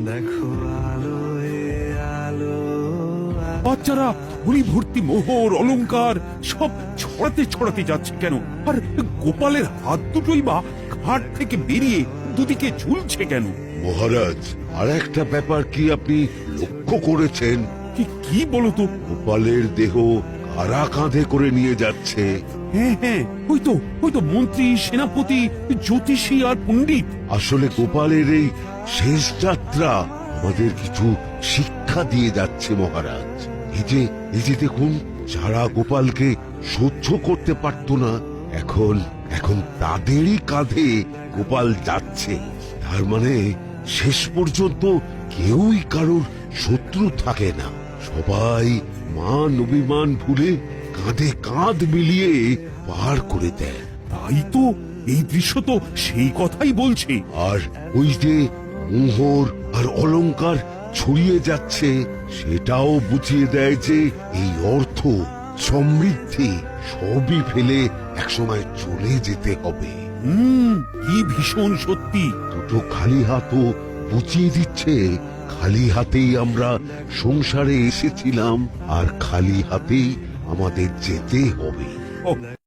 দেখো আলোয় আলো বাচ্চারা গুলি ভর্তি মোহর অলংকার সব ছড়াতে ছড়াতে যাচ্ছে কেন? আর গোপালের হাত দুটোই বা ঘাট থেকে বেরিয়ে দুদিকে ঝুলছে কেন? মহারাজ, আর একটা ব্যাপার কি আপনি লক্ষ্য করেছেন? কি বলো তো? গোপালের দেহ কারা কাঁধে করে নিয়ে যাচ্ছে? হ্যাঁ হ্যাঁ, ওই তো মন্ত্রী, সেনাপতি, জ্যোতিষী আর পণ্ডিত। আসলে গোপালের এই শেষ যাত্রা আমাদের কিছু শিক্ষা দিয়ে যাচ্ছে মহারাজ। এই যে দেখুন, যারা গোপালকে সহ্য করতে পারত না, এখন এখন তাদেরই কাঁধে গোপাল যাচ্ছে। তার মানে শেষ পর্যন্ত কেউই কারোর শত্রু থাকে না, সবাই মান অভিমান ভুলে কাঁধে কাঁধ মিলিয়ে পার করে দেয়। তাই তো, এই দৃশ্য তো সেই কথাই বলছে। আর ওই যে মোহর আর অলংকার ছড়িয়ে যাচ্ছে, সেটাও বুঝিয়ে দেয় যে এই অর্থ, সমৃদ্ধি সবই ফেলে একসময় চলে যেতে হবে। কি ভীষণ সত্যি। দুটো খালি হাতও বুঝিয়ে দিচ্ছে, খালি হাতেই আমরা সংসারে এসেছিলাম আর খালি হাতেই আমাদের যেতে হবে। ও